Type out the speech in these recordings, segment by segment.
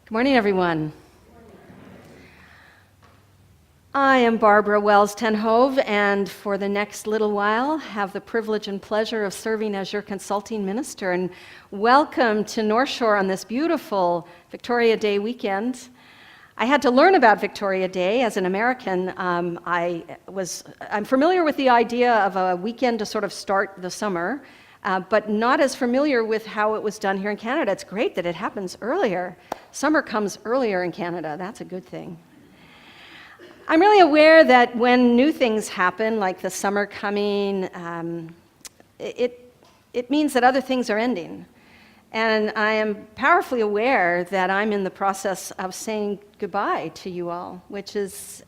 Good morning, everyone. I am Barbara Wells ten Hove, and for the next little while, have the privilege and pleasure of serving as your consulting minister. And welcome to North Shore on this beautiful Victoria Day weekend. I had to learn about Victoria Day as an American. I'm familiar with the idea of a weekend to sort of start the summer, but not as familiar with how it was done here in Canada. It's great that it happens earlier. Summer comes earlier in Canada. That's a good thing. I'm really aware that when new things happen, like the summer coming, it means that other things are ending. And I am powerfully aware that I'm in the process of saying goodbye to you all, which is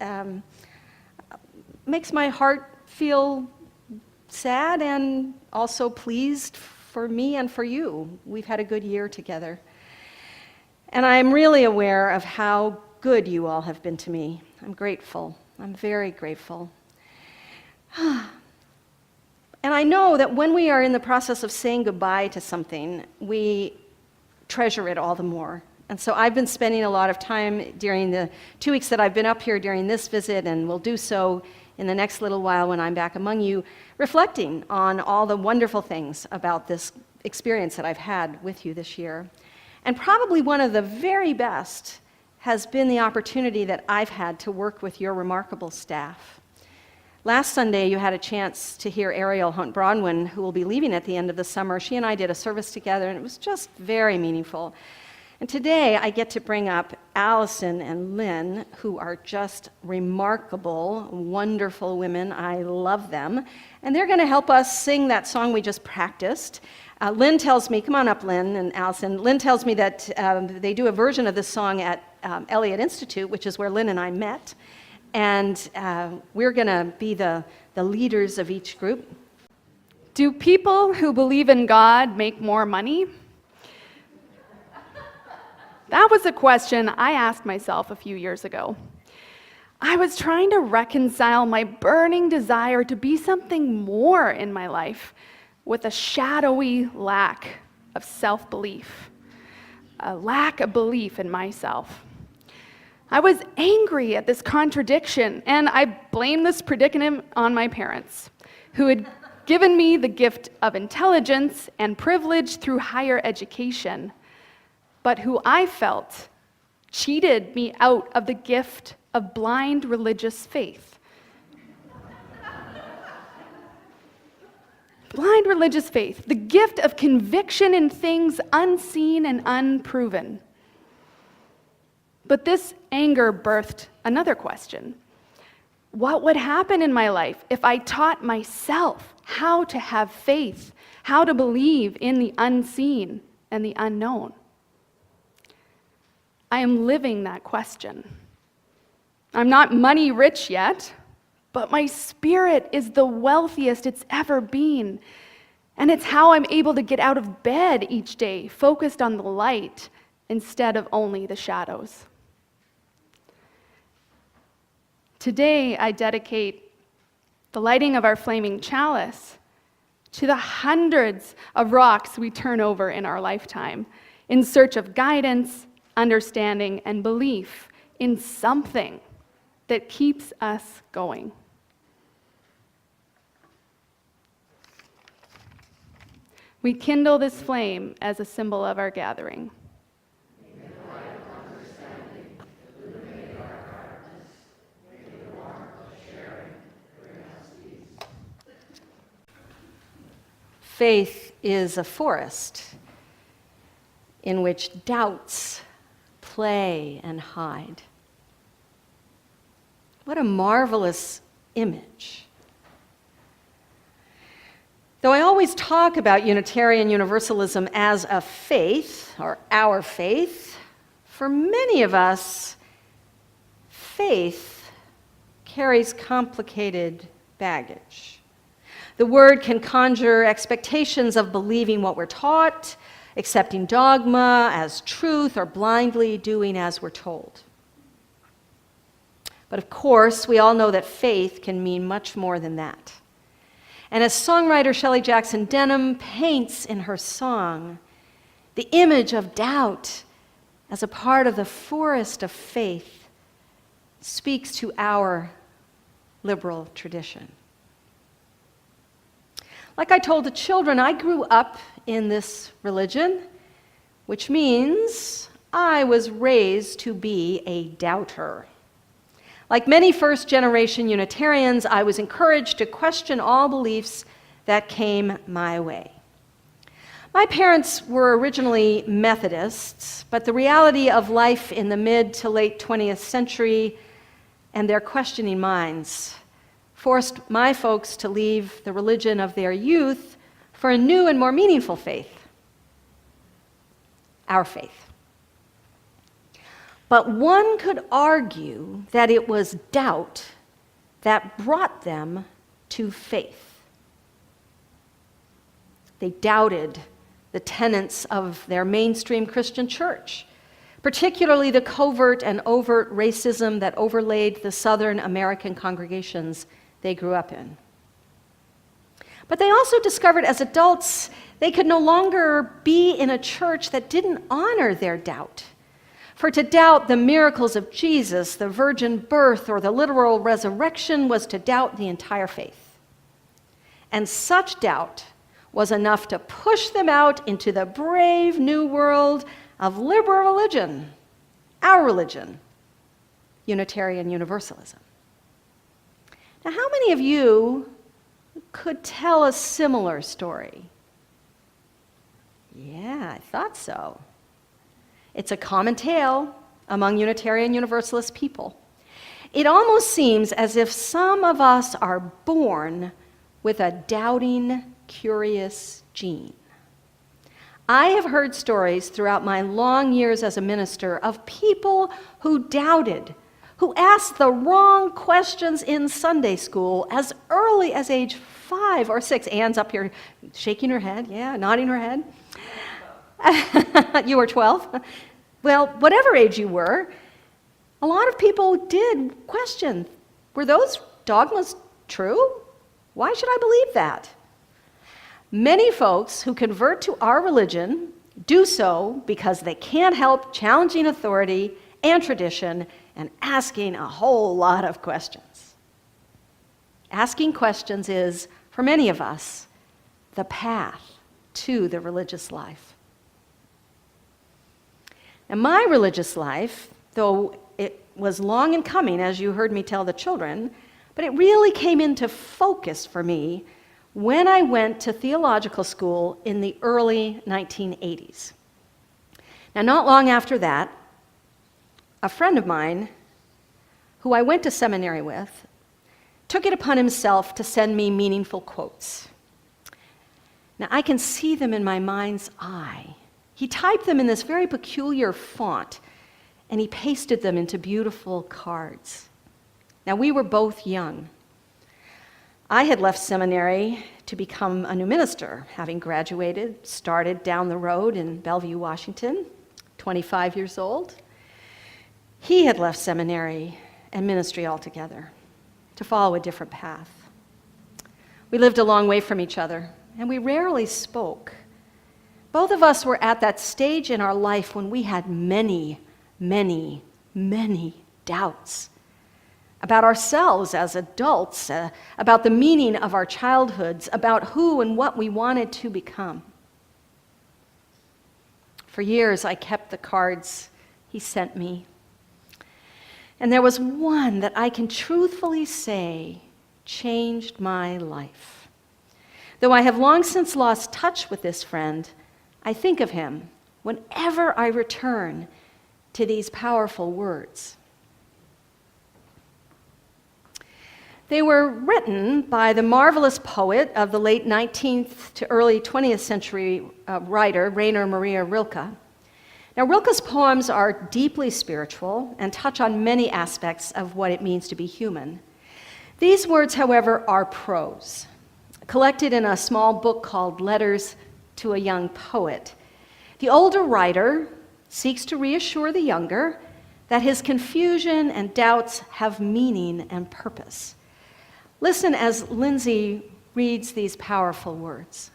makes my heart feel sad and also pleased for me and for you. We've had a good year together. And I'm really aware of how good you all have been to me. I'm grateful. I'm very grateful. And I know that when we are in the process of saying goodbye to something, we treasure it all the more. And so I've been spending a lot of time during the 2 weeks that I've been up here during this visit, and will do so in the next little while when I'm back among you, reflecting on all the wonderful things about this experience that I've had with you this year. And probably one of the very best has been the opportunity that I've had to work with your remarkable staff. Last Sunday, you had a chance to hear Ariel Hunt-Bronwyn, who will be leaving at the end of the summer. She and I did a service together, and it was just very meaningful. And today, I get to bring up Allison and Lynn, who are just remarkable, wonderful women. I love them. And they're going to help us sing that song we just practiced. Lynn tells me, come on up, Lynn and Allison. Lynn tells me that they do a version of this song at Elliott Institute, which is where Lynn and I met. And we're going to be the leaders of each group. Do people who believe in God make more money? That was a question I asked myself a few years ago. I was trying to reconcile my burning desire to be something more in my life with a shadowy lack of self-belief, a lack of belief in myself. I was angry at this contradiction, and I blamed this predicament on my parents, who had given me the gift of intelligence and privilege through higher education, but who I felt cheated me out of the gift of blind religious faith. Blind religious faith, the gift of conviction in things unseen and unproven. But this anger birthed another question. What would happen in my life if I taught myself how to have faith, how to believe in the unseen and the unknown? I am living that question. I'm not money rich yet, but my spirit is the wealthiest it's ever been. And it's how I'm able to get out of bed each day, focused on the light instead of only the shadows. Today, I dedicate the lighting of our flaming chalice to the hundreds of rocks we turn over in our lifetime in search of guidance, understanding, and belief in something that keeps us going. We kindle this flame as a symbol of our gathering. Faith is a forest in which doubts play and hide. What a marvelous image. Though I always talk about Unitarian Universalism as a faith, or our faith, for many of us, faith carries complicated baggage. The word can conjure expectations of believing what we're taught, accepting dogma as truth, or blindly doing as we're told. But of course, we all know that faith can mean much more than that. And as songwriter Shelley Jackson Denham paints in her song, the image of doubt as a part of the forest of faith speaks to our liberal tradition. Like I told the children, I grew up in this religion, which means I was raised to be a doubter. Like many first-generation Unitarians, I was encouraged to question all beliefs that came my way. My parents were originally Methodists, but the reality of life in the mid to late 20th century and their questioning minds forced my folks to leave the religion of their youth for a new and more meaningful faith, our faith. But one could argue that it was doubt that brought them to faith. They doubted the tenets of their mainstream Christian church, particularly the covert and overt racism that overlaid the Southern American congregations they grew up in. But they also discovered as adults they could no longer be in a church that didn't honor their doubt. For to doubt the miracles of Jesus, the virgin birth, or the literal resurrection was to doubt the entire faith. And such doubt was enough to push them out into the brave new world of liberal religion, our religion, Unitarian Universalism. Now, how many of you could tell a similar story? Yeah, I thought so. It's a common tale among Unitarian Universalist people. It almost seems as if some of us are born with a doubting, curious gene. I have heard stories throughout my long years as a minister of people who doubted, who asked the wrong questions in Sunday school as early as age 5 or 6. Anne's up here shaking her head, nodding her head. You were 12? Well, whatever age you were, a lot of people did question, were those dogmas true? Why should I believe that? Many folks who convert to our religion do so because they can't help challenging authority and tradition and asking a whole lot of questions. Asking questions is, for many of us, the path to the religious life. And my religious life, though it was long in coming, as you heard me tell the children, but it really came into focus for me when I went to theological school in the early 1980s. Now, not long after that, a friend of mine, who I went to seminary with, took it upon himself to send me meaningful quotes. Now, I can see them in my mind's eye. He typed them in this very peculiar font, and he pasted them into beautiful cards. Now, we were both young. I had left seminary to become a new minister, having graduated, started down the road in Bellevue, Washington, 25 years old. He had left seminary and ministry altogether to follow a different path. We lived a long way from each other, and we rarely spoke. Both of us were at that stage in our life when we had many, many, many doubts about ourselves as adults, about the meaning of our childhoods, about who and what we wanted to become. For years, I kept the cards he sent me. And there was one that I can truthfully say changed my life. Though I have long since lost touch with this friend, I think of him whenever I return to these powerful words. They were written by the marvelous poet of the late 19th to early 20th century writer, Rainer Maria Rilke. Now, Rilke's poems are deeply spiritual and touch on many aspects of what it means to be human. These words, however, are prose, collected in a small book called Letters to a Young Poet. The older writer seeks to reassure the younger that his confusion and doubts have meaning and purpose. Listen as Lindsay reads these powerful words.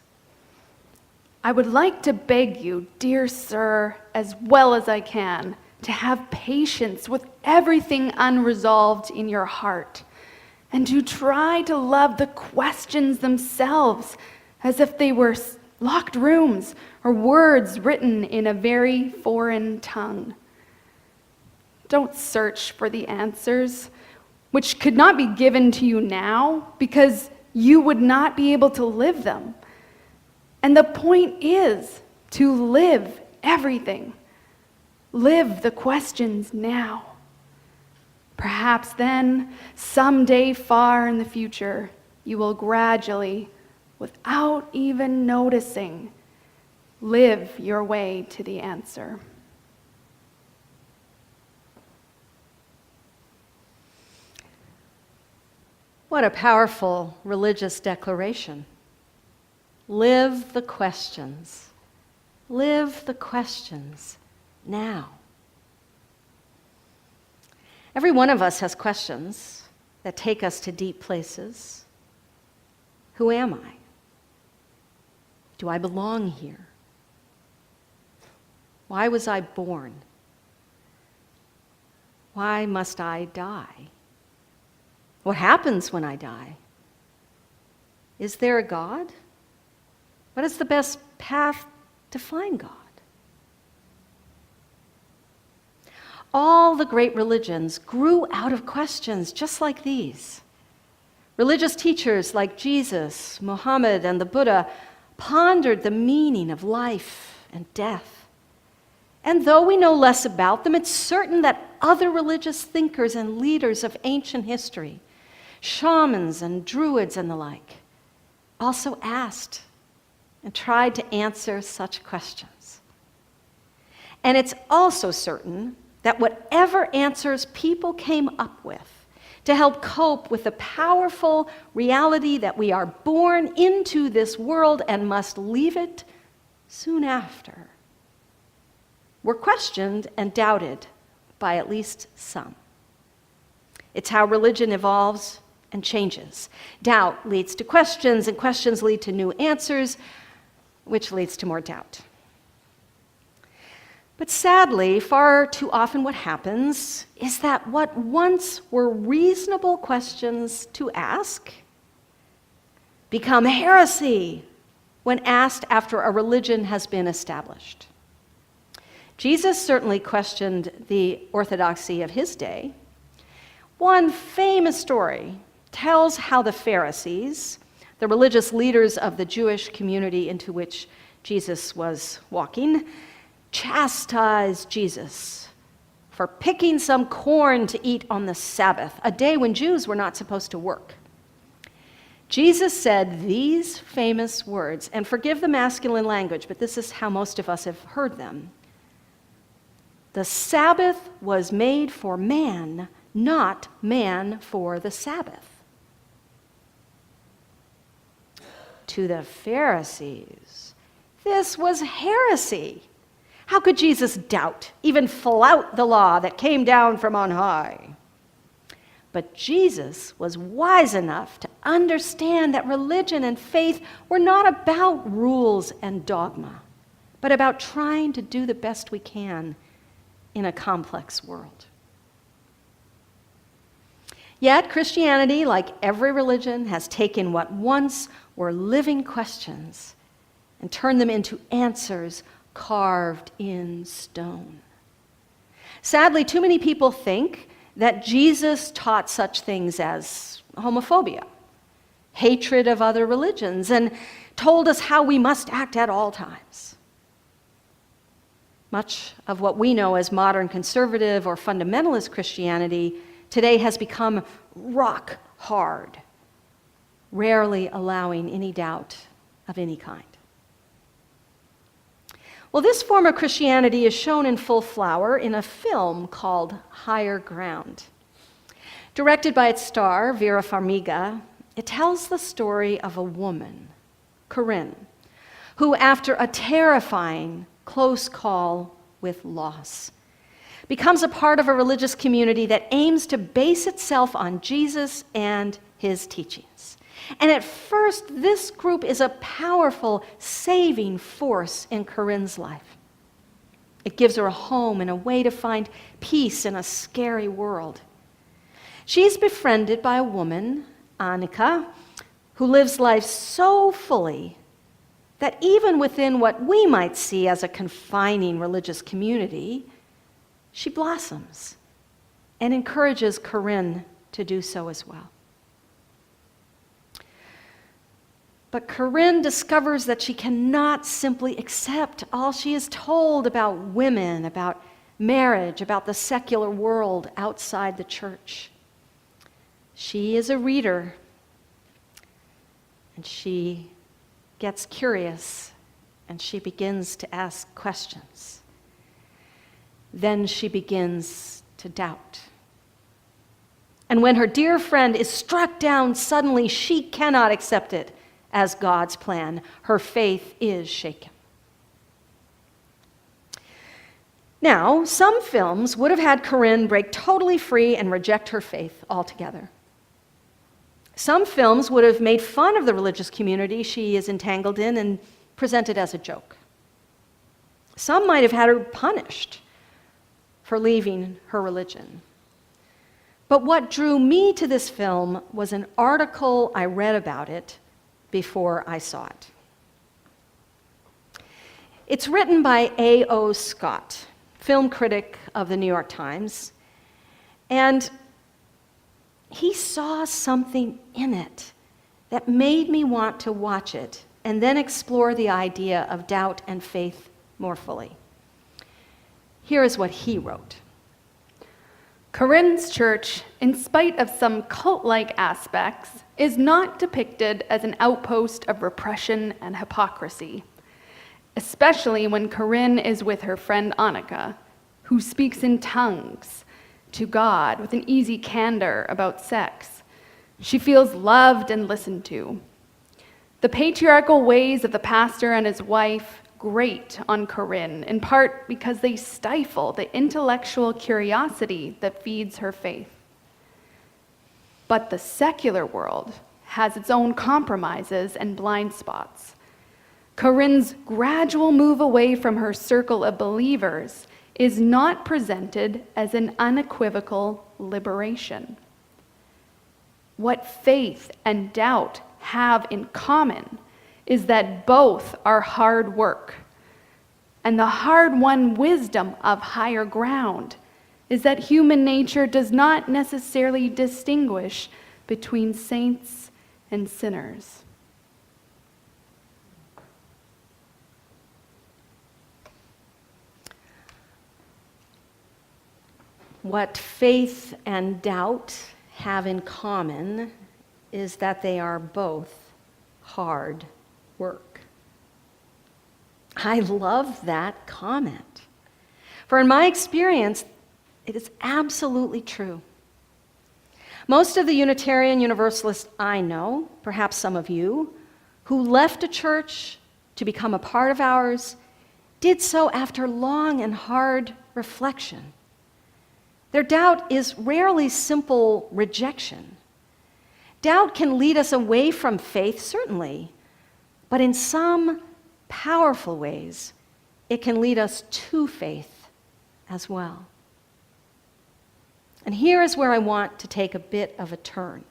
I would like to beg you, dear sir, as well as I can, to have patience with everything unresolved in your heart, and to try to love the questions themselves as if they were locked rooms or words written in a very foreign tongue. Don't search for the answers, which could not be given to you now because you would not be able to live them. And the point is to live everything. Live the questions now. Perhaps then, someday far in the future, you will gradually, without even noticing, live your way to the answer. What a powerful religious declaration. Live the questions. Live the questions now. Every one of us has questions that take us to deep places. Who am I? Do I belong here? Why was I born? Why must I die? What happens when I die? Is there a God? What is the best path to find God? All the great religions grew out of questions just like these. Religious teachers like Jesus, Muhammad, and the Buddha pondered the meaning of life and death. And though we know less about them, it's certain that other religious thinkers and leaders of ancient history, shamans and druids and the like, also asked and tried to answer such questions. And it's also certain that whatever answers people came up with to help cope with the powerful reality that we are born into this world and must leave it soon after, were questioned and doubted by at least some. It's how religion evolves and changes. Doubt leads to questions, and questions lead to new answers, which leads to more doubt. But sadly, far too often what happens is that what once were reasonable questions to ask become heresy when asked after a religion has been established. Jesus certainly questioned the orthodoxy of his day. One famous story tells how the Pharisees, the religious leaders of the Jewish community into which Jesus was walking, chastised Jesus for picking some corn to eat on the Sabbath, a day when Jews were not supposed to work. Jesus said these famous words, and forgive the masculine language, but this is how most of us have heard them. The Sabbath was made for man, not man for the Sabbath. To the Pharisees, this was heresy. How could Jesus doubt, even flout the law that came down from on high? But Jesus was wise enough to understand that religion and faith were not about rules and dogma, but about trying to do the best we can in a complex world. Yet Christianity, like every religion, has taken what once were living questions and turned them into answers carved in stone. Sadly, too many people think that Jesus taught such things as homophobia, hatred of other religions, and told us how we must act at all times. Much of what we know as modern conservative or fundamentalist Christianity today has become rock hard, rarely allowing any doubt of any kind. Well, this form of Christianity is shown in full flower in a film called Higher Ground. Directed by its star, Vera Farmiga, it tells the story of a woman, Corinne, who, after a terrifying close call with loss, becomes a part of a religious community that aims to base itself on Jesus and his teachings. And at first, this group is a powerful, saving force in Corinne's life. It gives her a home and a way to find peace in a scary world. She's befriended by a woman, Annika, who lives life so fully that even within what we might see as a confining religious community, she blossoms and encourages Corinne to do so as well. But Corinne discovers that she cannot simply accept all she is told about women, about marriage, about the secular world outside the church. She is a reader, and she gets curious, and she begins to ask questions. Then she begins to doubt. And when her dear friend is struck down suddenly, she cannot accept it as God's plan. Her faith is shaken. Now, some films would have had Corinne break totally free and reject her faith altogether. Some films would have made fun of the religious community she is entangled in and presented as a joke. Some might have had her punished for leaving her religion. But what drew me to this film was an article I read about it before I saw it. It's written by A.O. Scott, film critic of the New York Times, and he saw something in it that made me want to watch it and then explore the idea of doubt and faith more fully. Here is what he wrote. Corinne's church, in spite of some cult-like aspects, is not depicted as an outpost of repression and hypocrisy, especially when Corinne is with her friend Annika, who speaks in tongues to God with an easy candor about sex. She feels loved and listened to. The patriarchal ways of the pastor and his wife grate on Corinne, in part because they stifle the intellectual curiosity that feeds her faith. But the secular world has its own compromises and blind spots. Corinne's gradual move away from her circle of believers is not presented as an unequivocal liberation. What faith and doubt have in common is that both are hard work. And the hard-won wisdom of higher ground is that human nature does not necessarily distinguish between saints and sinners. What faith and doubt have in common is that they are both hard work. I love that comment. For in my experience, it is absolutely true. Most of the Unitarian Universalists I know, perhaps some of you, who left a church to become a part of ours, did so after long and hard reflection. Their doubt is rarely simple rejection. Doubt can lead us away from faith, certainly, but in some powerful ways, it can lead us to faith as well. And here is where I want to take a bit of a turn.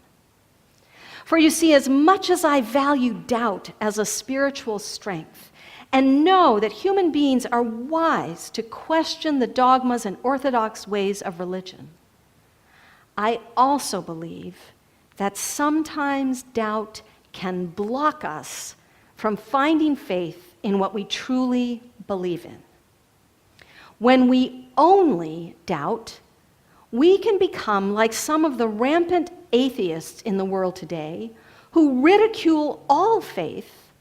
For you see, as much as I value doubt as a spiritual strength, and know that human beings are wise to question the dogmas and orthodox ways of religion, I also believe that sometimes doubt can block us from finding faith in what we truly believe in. When we only doubt, we can become like some of the rampant atheists in the world today who ridicule all faith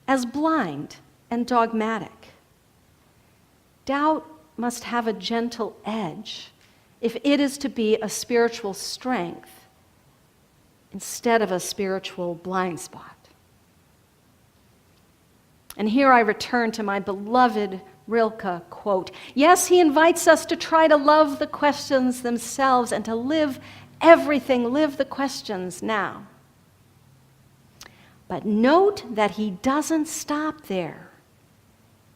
as blind and dogmatic. Doubt must have a gentle edge if it is to be a spiritual strength instead of a spiritual blind spot. And here I return to my beloved Rilke quote. Yes, he invites us to try to love the questions themselves and to live the questions now. But note that he doesn't stop there.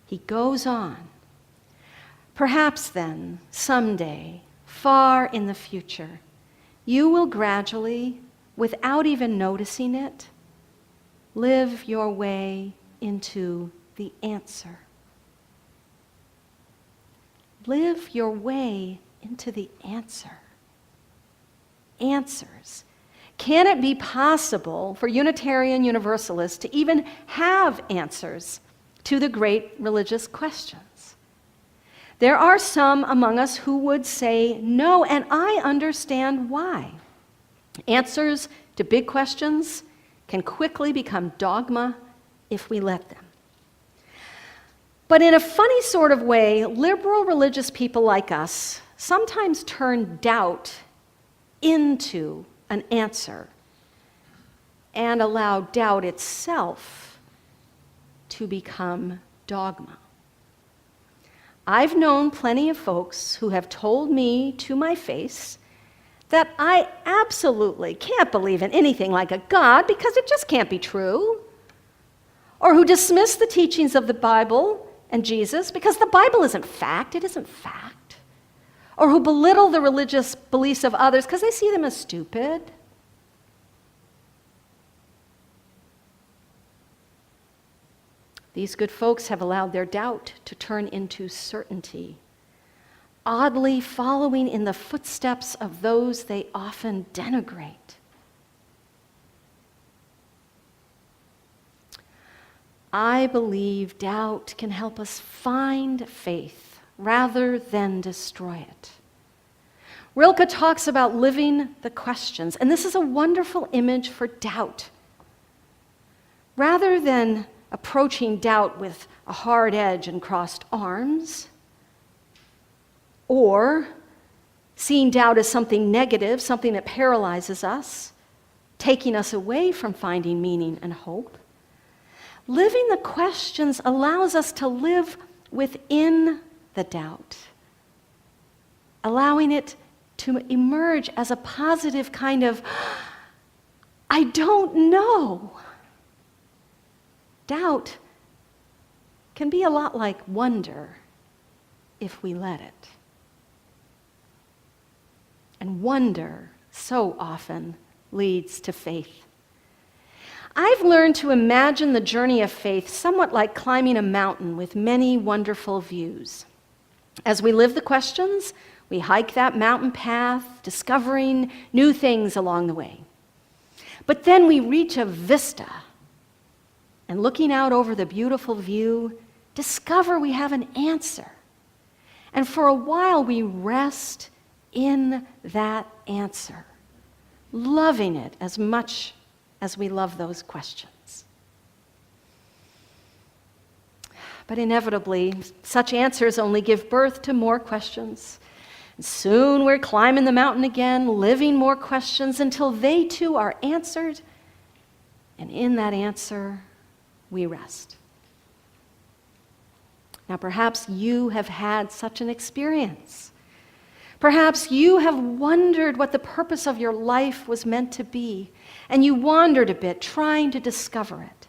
He goes on. Perhaps then, someday, far in the future, you will gradually, without even noticing it, live your way into the answer. Live your way into the answer. Answers. Can it be possible for Unitarian Universalists to even have answers to the great religious questions? There are some among us who would say no, and I understand why. Answers to big questions can quickly become dogma if we let them. But in a funny sort of way, liberal religious people like us sometimes turn doubt into an answer and allow doubt itself to become dogma. I've known plenty of folks who have told me to my face that I absolutely can't believe in anything like a God because it just can't be true, or who dismiss the teachings of the Bible and Jesus because the Bible isn't fact, it isn't fact, or who belittle the religious beliefs of others because they see them as stupid. These good folks have allowed their doubt to turn into certainty, oddly following in the footsteps of those they often denigrate. I believe doubt can help us find faith rather than destroy it. Rilke talks about living the questions, and this is a wonderful image for doubt. Rather than approaching doubt with a hard edge and crossed arms, or seeing doubt as something negative, something that paralyzes us, taking us away from finding meaning and hope, living the questions allows us to live within the doubt, allowing it to emerge as a positive kind of, I don't know. Doubt can be a lot like wonder if we let it. And wonder so often leads to faith. I've learned to imagine the journey of faith somewhat like climbing a mountain with many wonderful views. As we live the questions, we hike that mountain path, discovering new things along the way. But then we reach a vista, and looking out over the beautiful view, discover we have an answer. And for a while we rest in that answer, loving it as much as we love those questions. But inevitably, such answers only give birth to more questions. And soon we're climbing the mountain again, living more questions until they too are answered. And in that answer, we rest. Now, perhaps you have had such an experience. Perhaps you have wondered what the purpose of your life was meant to be, and you wandered a bit trying to discover it.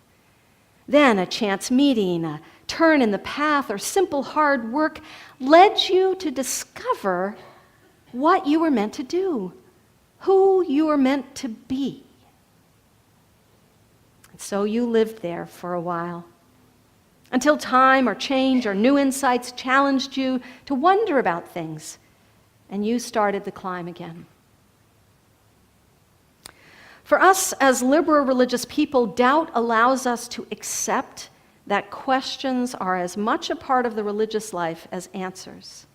Then a chance meeting, a turn in the path, or simple hard work led you to discover what you were meant to do, who you were meant to be. And so you lived there for a while, until time or change or new insights challenged you to wonder about things, and you started the climb again. For us as liberal religious people, doubt allows us to accept that questions are as much a part of the religious life as answers.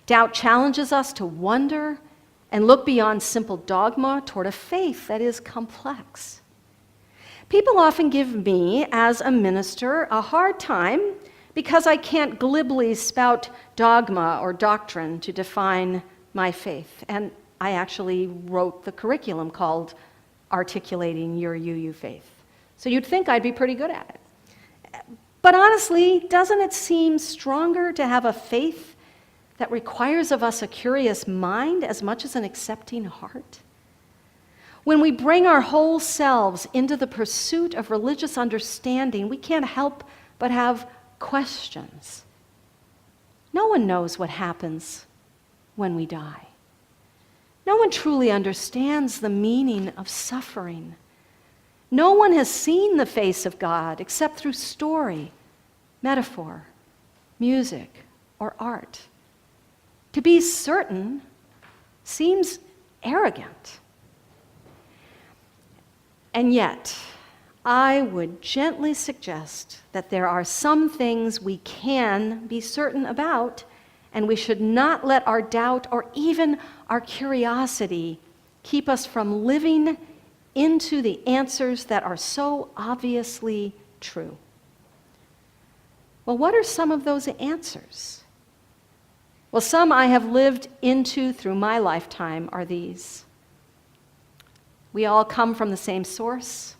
Doubt challenges us to wonder and look beyond simple dogma toward a faith that is complex. People often give me, as a minister, a hard time because I can't glibly spout dogma or doctrine to define my faith. And I actually wrote the curriculum called Articulating Your UU Faith. So you'd think I'd be pretty good at it. But honestly, doesn't it seem stronger to have a faith that requires of us a curious mind as much as an accepting heart? When we bring our whole selves into the pursuit of religious understanding, we can't help but have questions. No one knows what happens when we die. No one truly understands the meaning of suffering. No one has seen the face of God except through story, metaphor, music, or art. To be certain seems arrogant. And yet, I would gently suggest that there are some things we can be certain about, and we should not let our doubt or even our curiosity keep us from living into the answers that are so obviously true. Well, what are some of those answers? Well, some I have lived into through my lifetime are these. We all come from the same source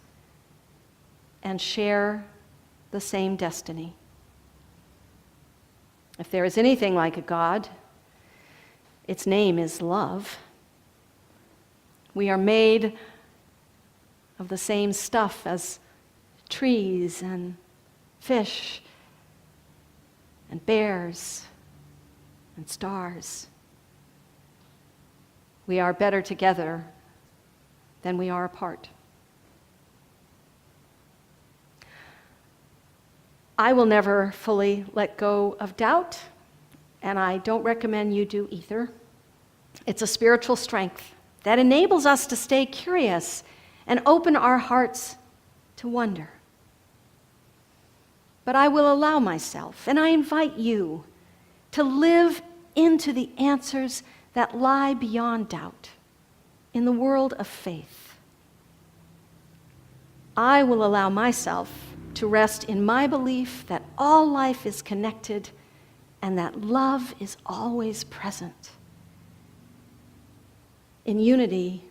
and share the same destiny. If there is anything like a God, its name is love. We are made of the same stuff as trees and fish and bears and stars. We are better together than we are apart. I will never fully let go of doubt, and I don't recommend you do either. It's a spiritual strength that enables us to stay curious and open our hearts to wonder. But I will allow myself, and I invite you, to live into the answers that lie beyond doubt in the world of faith. I will allow myself to rest in my belief that all life is connected and that love is always present. In unity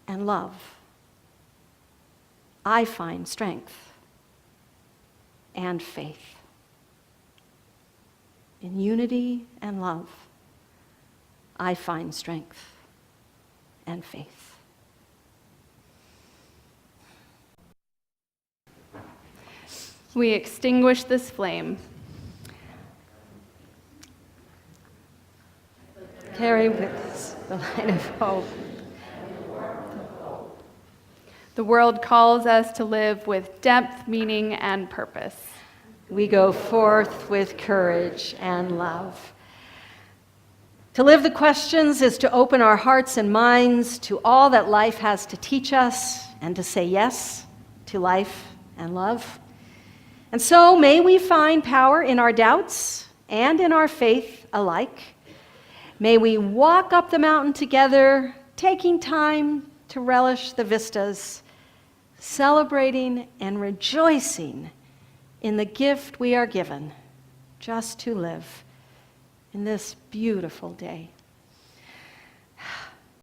and love, I find strength and faith. In unity and love, I find strength and faith. We extinguish this flame. Carry with us the light of hope. The world calls us to live with depth, meaning, and purpose. We go forth with courage and love. To live the questions is to open our hearts and minds to all that life has to teach us and to say yes to life and love. And so may we find power in our doubts and in our faith alike. May we walk up the mountain together, taking time to relish the vistas, celebrating and rejoicing in the gift we are given just to live in this beautiful day.